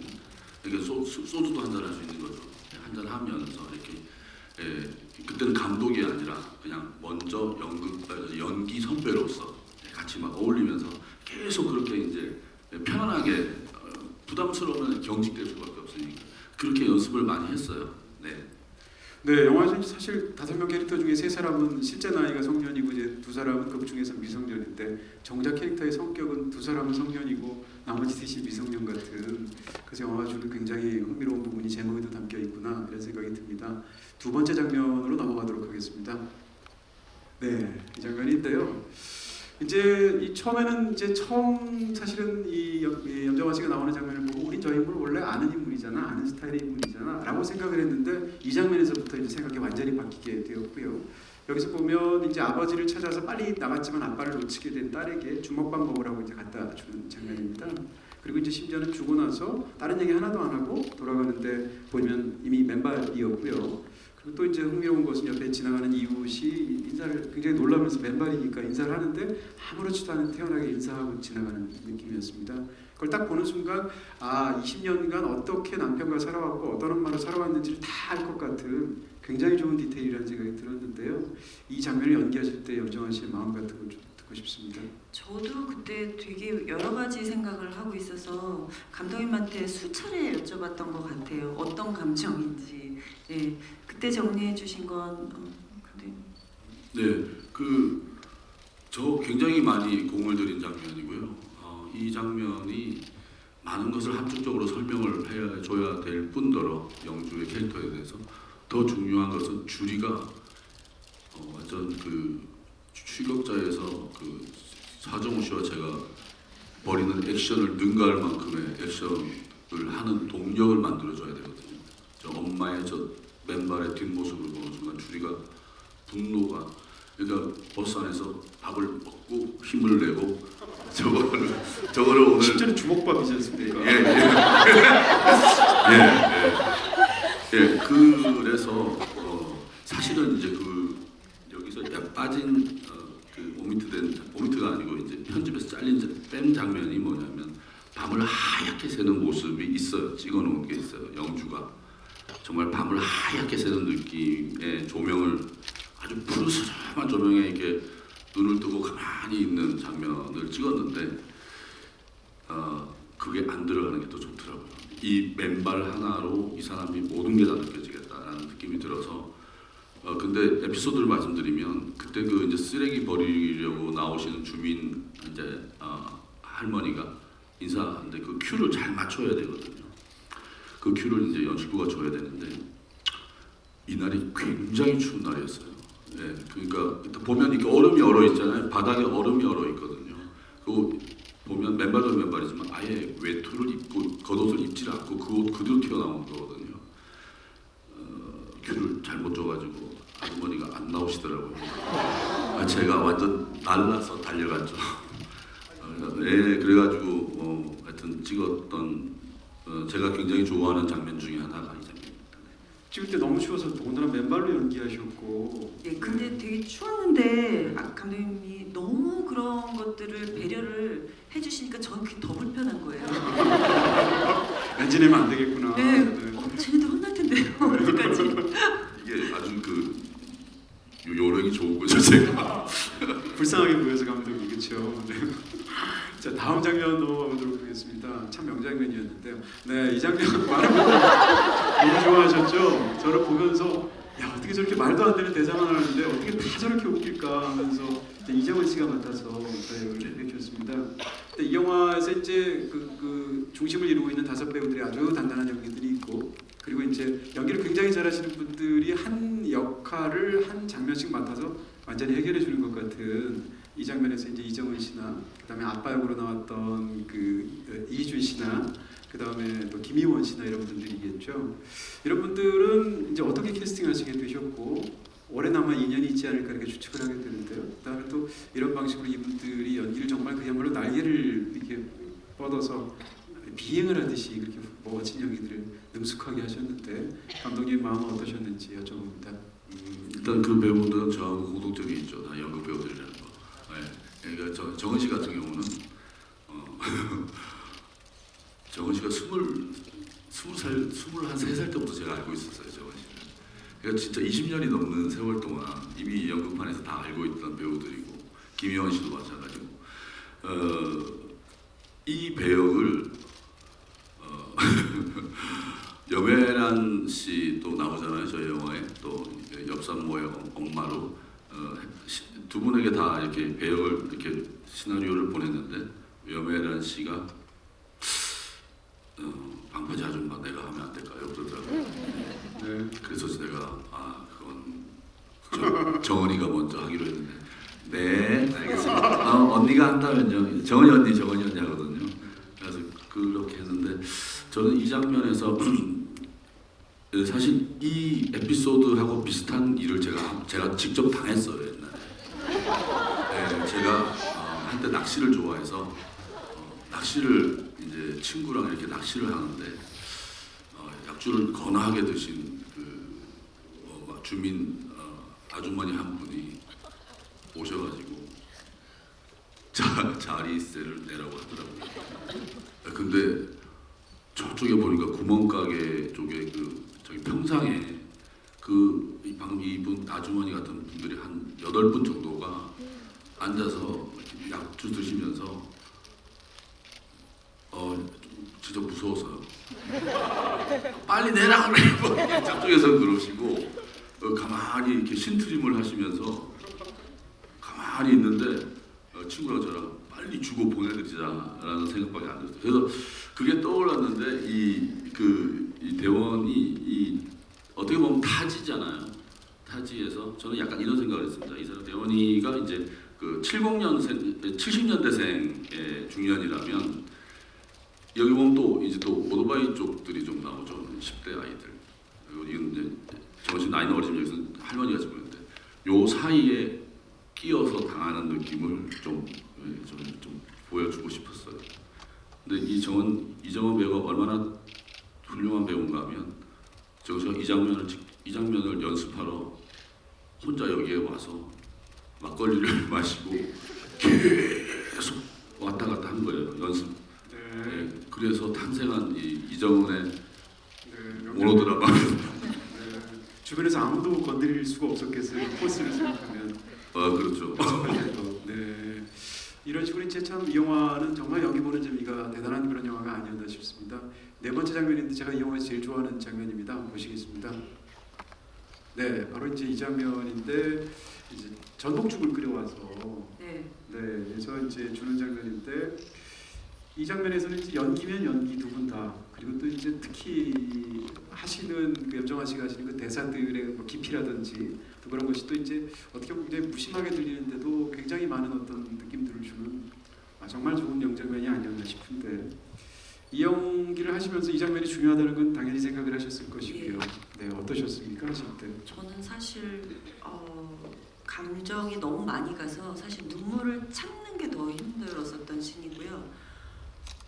그러니까 소주도 한잔 할 수 있는 거죠. 한잔 하면서 이렇게 그때는 감독이 아니라 그냥 먼저 연기 선배로서 같이 막 어울리면서 계속 그렇게 이제 편안하게 부담스러우면 경직될 수밖에 없으니까 그렇게 연습을 많이 했어요. 네. 네, 영화에서 사실 5명 캐릭터 중에 3사람은 실제 나이가 성년이고 이제 2사람은 극 중에서 미성년인데 정작 캐릭터의 성격은 2사람은 성년이고 나머지 3이 미성년 같은 그래서 영화가 주는 굉장히 흥미로운 부분이 제목에도 담겨 있구나 이런 생각이 듭니다. 두 번째 장면으로 넘어가도록 하겠습니다. 네, 이 장면인데요. 이제 이 처음에는 이제 처음 사실은 이 염정아 씨가 나오는 장면을 보고 우린 저 인물 원래 아는 인물이잖아, 아는 스타일의 인물이잖아라고 생각을 했는데 이 장면에서부터 이제 생각이 완전히 바뀌게 되었고요. 여기서 보면 이제 아버지를 찾아서 빨리 나갔지만 아빠를 놓치게 된 딸에게 주먹밥 먹으라고 이제 갖다 주는 장면입니다. 그리고 이제 심지어는 주고 나서 다른 얘기 하나도 안 하고 돌아가는데 보면 이미 맨발이었고요. 그리고 또 이제 흥미로운 것은 옆에 지나가는 이웃이 인사를 굉장히 놀라면서 맨발이니까 인사를 하는데 아무렇지도 않은 태연하게 인사하고 지나가는 느낌이었습니다. 그걸 딱 보는 순간 20년간 어떻게 남편과 살아왔고 어떤 엄마로 살아왔는지를 다 알 것 같은 굉장히 좋은 디테일이라는 생각이 들었는데요. 이 장면을 연기하실 때 염정아 씨의 마음 같은 걸 좀 듣고 싶습니다. 저도 그때 되게 여러 가지 생각을 하고 있어서 감독님한테 수차례 여쭤봤던 것 같아요. 어떤 감정인지. 예, 그때 정리해 주신 건 감독님. 네, 저 굉장히 많이 공을 들인 장면이고요. 이 장면이 많은 것을 함축적으로 설명을 해줘야 될 뿐더러 영주의 캐릭터에 대해서 더 중요한 것은 주리가 완전 그 추격자에서 그 사정우 씨와 제가 벌이는 액션을 능가할 만큼의 액션을 하는 동력을 만들어줘야 되거든요. 저 엄마의 저 맨발의 뒷모습을 보는 순간 주리가 분노가 그러니까 버스 안에서 밥을 먹고 힘을 내고 저거를 오늘 실제로 주먹밥이지 않습니까? 그래서 사실은 이제 여기서 빠진 그 오미트가 아니고 이제 편집에서 뺀 장면이 뭐냐면 밤을 하얗게 새는 모습이 있어요. 찍어놓은 게 있어요. 영주가 정말 밤을 하얗게 새는 느낌의 조명을 아주 푸르스름한 조명에 이렇게 눈을 뜨고 가만히 있는 장면을 찍었는데 그게 안 들어가는 게 더 좋더라고요. 이 맨발 하나로 이 사람이 모든 게 다 느껴지겠다라는 느낌이 들어서 근데 에피소드를 말씀드리면 그때 그 이제 쓰레기 버리려고 나오시는 주민 이제 할머니가 인사하는데 그 큐를 잘 맞춰야 되거든요. 그 큐를 이제 연출부가 줘야 되는데 이날이 굉장히 추운 날이었어요. 예, 그러니까 보면 이렇게 얼음이 얼어 있잖아요. 바닥에 얼음이 얼어 있거든요. 그 보면 맨발도 맨발이지만 아예 외투를 입고 겉옷을 입질 않고 그 옷 그대로 튀어나오는 거거든요. 큐를 잘못 줘가지고 아주머니가 안 나오시더라고요. 제가 완전 날라서 달려갔죠. 네, 그래가지고 하여튼 찍었던 제가 굉장히 좋아하는 장면 중에 하나가 이 장면입니다. 찍을 때 너무 추워서 더군다나 맨발로 연기하셨고. 예, 근데 되게 추웠는데 감독님이 너무 그런 것들을 배려를 해주시니까 저는 그게 더 불편한 거예요. 왠지 내면 안 되겠구나. 네, 네. 쟤네들 혼날 텐데요. 어떡하지? 이게 아주 그 요령이 좋은 거죠 제가. 불쌍하게 보여서 감독이 그렇죠. 네. 자 다음 장면 넘어가보도록 하겠습니다. 참 명장면이었는데요. 네, 이 장면 많은 분들 너무 좋아하셨죠. 저를 보면서 야 어떻게 저렇게 말도 안 되는 대사만 하는데 어떻게 다 저렇게 웃길까 하면서 이정은 씨가 맡아서 배우를 해주셨습니다. 근데 이 영화에서 이제 그 중심을 이루고 있는 5배우들이 아주 단단한 연기들이 있고 그리고 이제 연기를 굉장히 잘하시는 분들이 한 역할을 한 장면씩 맡아서 완전히 해결해 주는 것 같은 이 장면에서 이제 이정은 씨나 그다음에 아빠 역으로 나왔던 그 이준 씨나 그다음에 또 김희원 씨나 이런 분들이겠죠. 이런 분들은 이제 어떻게 캐스팅하시게 되셨고 오래나마 인연이 있지 않을까 이렇게 추측을 하게 되는데요. 그다음에 또 이런 방식으로 이분들이 연기를 정말 그야말로 날개를 이렇게 뻗어서 비행을 하듯이 그렇게 멋진 연기들을 능숙하게 하셨는데 감독님 마음은 어떠셨는지 여쭤봅니다. 일단 그 배우들은 저하고 공통점이 있죠. 다 연극 배우들이라는 거. 네. 그러니까 정은 씨 같은 경우는 정은 씨가 23살 때부터 제가 알고 있었어요. 정은 씨를. 그러니까 진짜 20년이 넘는 세월 동안 이미 연극판에서 다 알고 있던 배우들이고 김희원 씨도 마찬가지고 이 배역을 염혜란 씨도 나오잖아요. 저희 영화에 또 엽산모의 엄마로 두 분에게 다 이렇게 배역을 이렇게 시나리오를 보냈는데 염혜란 씨가 방파제 아줌마 내가 하면 안 될까요? 그러더라고요. 네. 그래서 제가 그건 정은이가 먼저 하기로 했는데 네 알겠습니다. 언니가 한다면요. 정은이 언니 하거든요. 그래서 그렇게 했는데 저는 이 장면에서 사실 이 에피소드하고 비슷한 일을 제가 직접 당했어요 옛날에. 네, 제가 한때 낚시를 좋아해서 낚시를 이제 친구랑 이렇게 낚시를 하는데 약주를 거나하게 드신 그 주민 아주머니 한 분이 오셔가지고 자리세를 내라고 하더라고요. 근데 저쪽에 보니까 구멍가게 쪽에 저기 평상에 방금 이분 아주머니 같은 분들이 한 8분 정도가 앉아서 약주 드시면서 진짜 무서워서요. 빨리 내라 그래. 저쪽에서 그러시고 가만히 이렇게 신트림을 하시면서 가만히 있는데 친구랑 저랑 빨리 주고 보내드리자라는 생각밖에 안 들었어요. 그래서 그게 떠올랐는데 이 대원이 어떻게 보면 타지잖아요. 타지에서 저는 약간 이런 생각을 했습니다. 이 사람 대원이가 이제 그 70년대생의 중년이라면 여기 보면 또 이제 또 오토바이 쪽들이 좀 나오죠. 10대 아이들. 그리고 이건 이제 정신 나이는 어리지만 여기서 할머니가 지고 있는데 요 사이에 끼어서 당하는 느낌을 좀 보여주고 싶었어요. 근데 이정은 배우가 얼마나 훌륭한 배우인가 하면 제가 이 장면을 연습하러 혼자 여기에 와서 막걸리를 마시고 계속 왔다 갔다 한 거예요. 연습. 네, 그래서 탄생한 이정은의 모노드라마 주변에서 아무도 건드릴 수가 없었겠어요. 포스를 생각하면. 그렇죠. 네. 이런 식으로 이제 참 이 영화는 정말 연기 보는 재미가 대단한 그런 영화가 아니었나 싶습니다. 네 번째 장면인데 제가 이 영화에서 제일 좋아하는 장면입니다. 한번 보시겠습니다. 네, 바로 이제 이 장면인데 이제 전복죽을 끓여와서 네. 네, 그래서 이제 주는 장면인데 이 장면에서는 이제 연기면 연기 두 분 다 그리고 또 이제 특히 하시는 그 염정아 씨가 하시는 그 대사들의 뭐 깊이라든지 또 그런 것이 또 이제 어떻게 보면 굉장히 무심하게 들리는데도 굉장히 많은 어떤 느낌들을 주는 정말 좋은 영장면이 아니었나 싶은데 이 연기를 하시면서 이 장면이 중요하다는 건 당연히 생각을 하셨을 것이고요. 네, 어떠셨습니까 하실 때? 저는 사실 감정이 너무 많이 가서 사실 눈물을 참는 게 더 힘들었었던 씬이고요.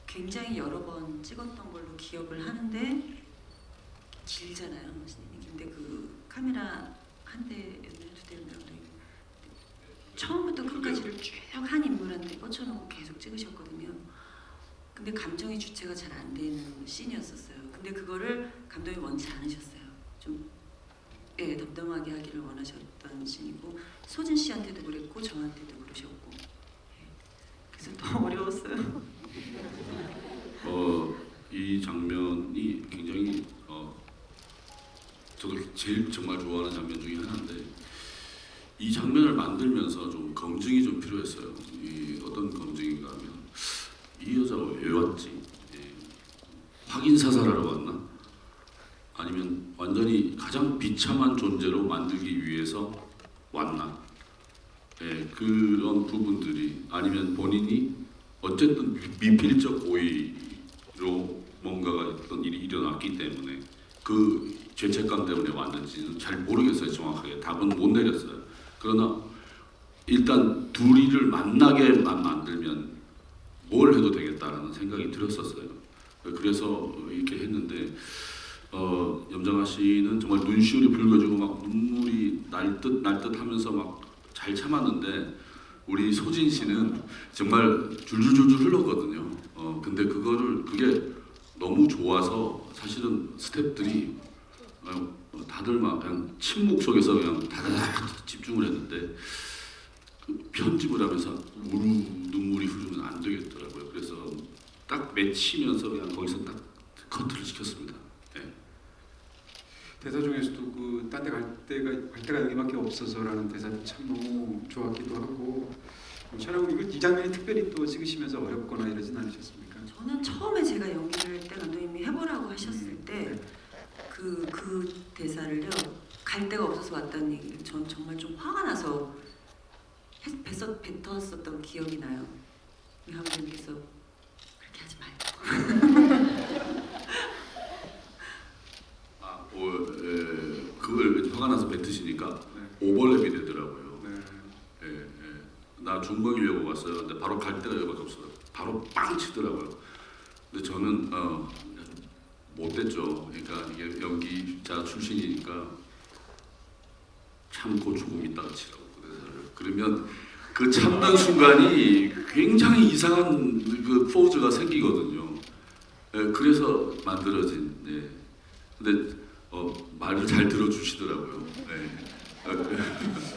굉장히 여러 번 찍었던 걸로 기억을 하는데 길잖아요. 근데 그 카메라 한 대였나요? 두 대였나요? 처음부터 끝까지를 쭉 한 인물한테 꽂혀놓고 계속 찍으셨거든요. 근데 감정의 주체가 잘 안 되는 씬이었었어요. 근데 그거를 감독이 원치 않으셨어요. 좀 덤덤하게 하기를 원하셨던 씬이고 소진 씨한테도 그랬고 저한테도 그러셨고 그래서 더 어려웠어요. 이 장면이 굉장히 저도 제일 정말 좋아하는 장면 중에 하나인데 이 장면을 만들면서 좀 검증이 좀 필요했어요. 이 어떤 검증인가 하면 이 여자가 왜 왔지? 확인 사살하러 왔나? 아니면 완전히 가장 비참한 존재로 만들기 위해서 왔나? 그런 부분들이 아니면 본인이 어쨌든 미필적 고의로 뭔가가 어떤 일이 일어났기 때문에 그 죄책감 때문에 왔는지는 잘 모르겠어요. 정확하게 답은 못 내렸어요. 그러나 일단 둘이를 만나게만 만들면 뭘 해도 되겠다라는 생각이 들었었어요. 그래서 이렇게 했는데 염정아 씨는 정말 눈시울이 붉어지고 막 눈물이 날 듯 하면서 막 잘 참았는데 우리 소진 씨는 정말 줄줄줄줄 흘렀거든요. 근데 그게 너무 좋아서 사실은 스태프들이 다들 막 그냥 침묵 속에서 그냥 다다닥 집중을 했는데 그 편집을 하면서 눈물이 흐르면 안 되겠더라고요. 그래서 딱 맺히면서 그냥 거기서 딱 커트를 시켰습니다. 네. 대사 중에서도 그 딴 데 갈 데가 여기밖에 없어서라는 대사도 참 너무 좋았기도 하고 촬영 이 장면이 특별히 또 찍으시면서 어렵거나 이러진 않으셨습니까? 저는 처음에 제가 연기를 할 때 감독님이 해보라고 하셨을 때 그 대사를요 갈 데가 없어서 왔다는 얘기를 전 정말 좀 화가 나서 뱉었었던 기억이 나요. 우리 감독님께서 그렇게 하지 말고 그걸 화가 나서 뱉으시니까 네. 오버랩이 되더라고요. 네. 나 중먹이려고 왔어요. 근데 바로 갈 데가 여기밖에 없어요. 바로 빵 치더라고요. 근데 저는 못됐죠. 그러니까 이게 연기자 출신이니까 참고 조금 있다가 치라고 그러면 그 참는 순간이 굉장히 이상한 그 포즈가 생기거든요. 그래서 만들어진. 근데 말을 잘 들어주시더라고요.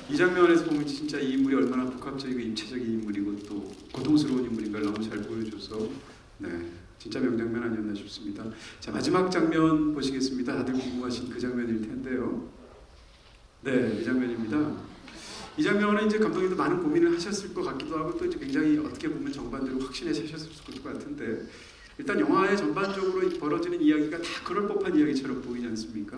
이 장면에서 보면 진짜 이 인물이 얼마나 복합적이고 입체적인 인물이고 또 고통스러운 인물인가를 너무 잘 보여줘서 네 진짜 명장면 아니었나 싶습니다. 자 마지막 장면 보시겠습니다. 다들 궁금하신 그 장면일 텐데요. 네, 이 장면입니다. 이 장면은 이제 감독님도 많은 고민을 하셨을 것 같기도 하고 또 이제 굉장히 어떻게 보면 정반대로 확신에 차셨을 것 같은데 일단 영화의 전반적으로 벌어지는 이야기가 다 그럴 법한 이야기처럼 보이지 않습니까?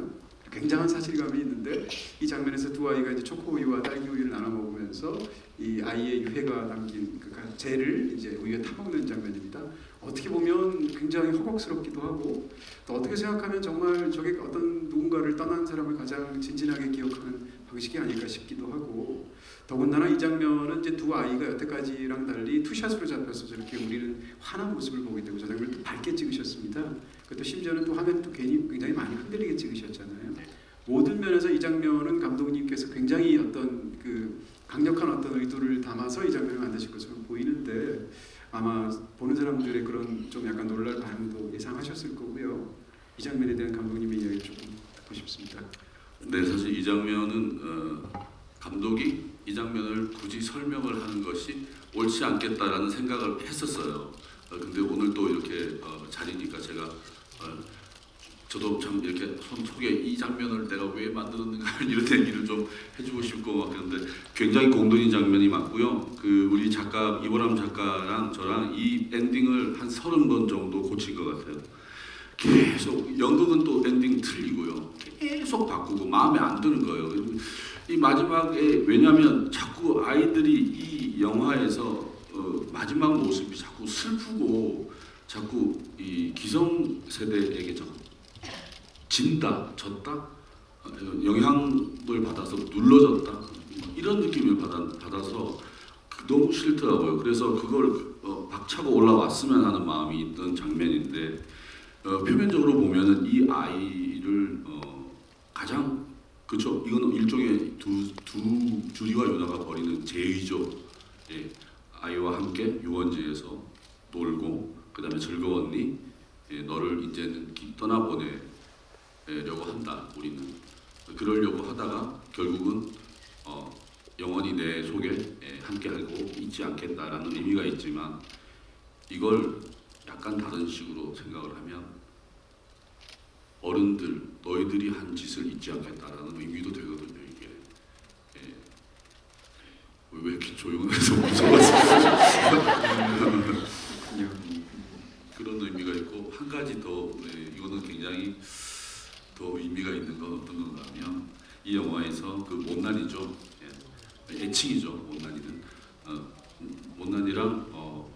굉장한 사실감이 있는데 이 장면에서 두 아이가 이제 초코우유와 딸기 우유를 나눠 먹으면서 이 아이의 유해가 담긴 그 젤을 이제 우유에 타먹는 장면입니다. 어떻게 보면 굉장히 허걱스럽기도 하고 또 어떻게 생각하면 정말 저게 어떤 누군가를 떠난 사람을 가장 진진하게 기억하는 방식이 아닐까 싶기도 하고 더군다나 이 장면은 이제 두 아이가 여태까지랑 달리 투샷으로 잡혀서 저렇게 우리는 환한 모습을 보게 되고 저 장면을 또 밝게 찍으셨습니다. 그것도 심지어는 또 화면 또 굉장히 많이 흔들리게 찍으셨잖아요. 모든 면에서 이 장면은 감독님께서 굉장히 어떤 그 강력한 어떤 의도를 담아서 이 장면을 만드실 것처럼 보이는데 아마 보는 사람들의 그런 좀 약간 놀랄 반응도 예상하셨을 거고요. 이 장면에 대한 감독님의 이야기 조금 듣고 싶습니다. 네, 사실 이 장면은 감독이 이 장면을 굳이 설명을 하는 것이 옳지 않겠다라는 생각을 했었어요. 근데 오늘 또 이렇게 자리니까 제가 저도 참 이렇게 속에 이 장면을 내가 왜 만들었는가 이런 얘기를 좀 해주고 싶고 막 그런데 굉장히 공들인 장면이 맞고요. 그 우리 작가 이보람 작가랑 저랑 이 엔딩을 한 30번 정도 고친 것 같아요. 계속 연극은 또 엔딩 틀리고요. 계속 바꾸고 마음에 안 드는 거예요. 이 마지막에 왜냐하면 자꾸 아이들이 이 영화에서 마지막 모습이 자꾸 슬프고 자꾸 이 기성 세대에게 진다, 졌다, 영향을 받아서 눌러졌다 이런 느낌을 받아서 너무 싫더라고요. 그래서 그걸 박차고 올라왔으면 하는 마음이 있던 장면인데 표면적으로 보면은 이 아이를 가장 그렇죠. 이건 일종의 두 주리와 요나가 벌이는 제의죠. 예, 아이와 함께 유원지에서 놀고 그다음에 즐거웠니? 예, 너를 이제는 떠나보내려고 한다. 우리는 그러려고 하다가 결국은 영원히 내 속에 함께하고 있지 않겠다라는 의미가 있지만 이걸 약간 다른 식으로 생각을 하면 어른들 너희들이 한 짓을 잊지 않겠다라는 의미도 되거든요. 이게 왜 이렇게 조용해서 무서워서 그런 의미가 있고 한 가지 더 이거는 굉장히 더 의미가 있는 건 어떤 건가 하면 이 영화에서 그 못난이죠. 애칭이죠. 못난이는 못난이랑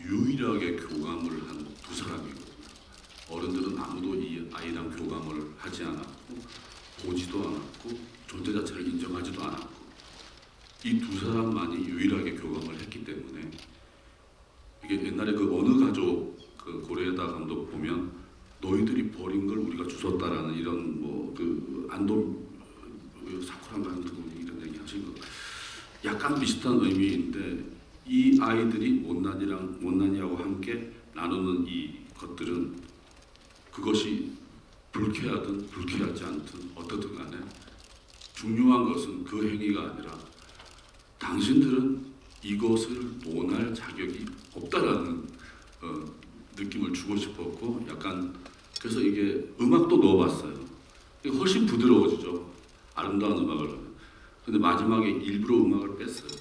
유일하게 교감을 한 두 사람이거든요. 어른들은 아무도 이 아이랑 교감을 하지 않았고 보지도 않았고 존재 자체를 인정하지도 않았고 이 두 사람만이 유일하게 교감을 했기 때문에 이게 옛날에 그 어느 가족 그 고레에다 감독 보면 너희들이 버린 걸 우리가 주웠다라는 이런 뭐 그 안동 사쿠라 감독 이런 얘기 하신 거 약간 비슷한 의미인데 이 아이들이 못난이하고 함께 나누는 이 것들은 그것이 불쾌하든 불쾌하지 않든 어떻든 간에 중요한 것은 그 행위가 아니라 당신들은 이것을 논할 자격이 없다라는 느낌을 주고 싶었고 약간 그래서 이게 음악도 넣어봤어요. 이게 훨씬 부드러워지죠. 아름다운 음악을 하면. 근데 마지막에 일부러 음악을 뺐어요.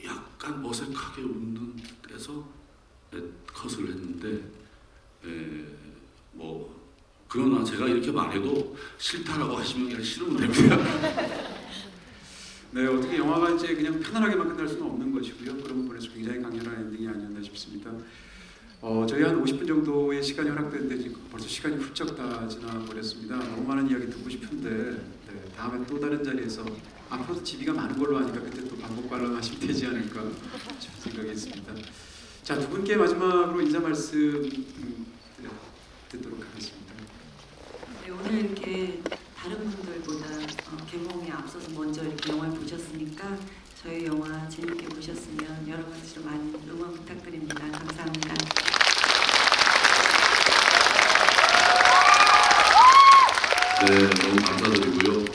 약간 어색하게 웃는 듯해서 컷을 했는데 뭐 그러나 제가 이렇게 말해도 싫다라고 하시면 그냥 싫으면 됩니다. 네, 어떻게 영화가 이제 그냥 편안하게만 끝날 수는 없는 것이고요. 그런 부분에서 굉장히 강렬한 엔딩이 아니었나 싶습니다. 저희 한 50분 정도의 시간이 허락되는데 지금 벌써 시간이 훌쩍 다 지나버렸습니다. 너무 많은 이야기 듣고 싶은데 네, 다음에 또 다른 자리에서 앞으로도 지비가 많은 걸로 아니까 그때 또 반복 관람하시면 되지 않을까 싶은 생각이 있습니다. 자, 두 분께 마지막으로 인사 말씀 듣도록 하겠습니다. 네, 오늘 이렇게 다른 분들보다 개봉에 앞서서 먼저 이렇게 영화를 보셨으니까 저희 영화 재밌게 보셨으면 여러 가지로 많이 응원 부탁드립니다. 감사합니다. 네, 너무 감사드리고요.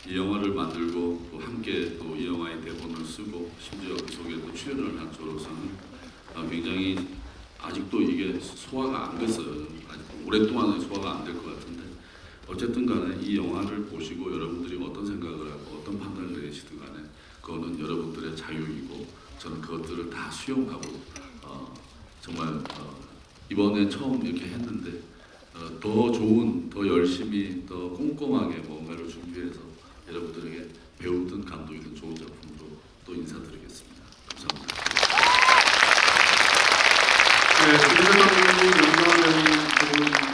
이 영화를 만들고 또 함께 또 이 영화의 대본을 쓰고 심지어 그 속에 또 출연을 한 저로서는 굉장히 아직도 이게 소화가 안 됐어요. 아직 오랫동안 소화가 안 될 것 같은데 어쨌든 간에 이 영화를 보시고 여러분들이 어떤 생각을 하고 어떤 판단을 내시든 간에 그거는 여러분들의 자유이고 저는 그것들을 다 수용하고 정말 이번에 처음 이렇게 했는데 더 좋은, 더 열심히, 더 꼼꼼하게 뭔가를 준비해서 여러분들에게 배우든 감독이든 좋은 작품으로 또 인사드리겠습니다. 감사합니다. 네, 김민석 감독님 연구하는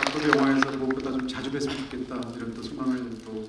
앞으로 영화에서 무엇보다 좀 자주 뵀으면 좋겠다 이런 또 소망을 또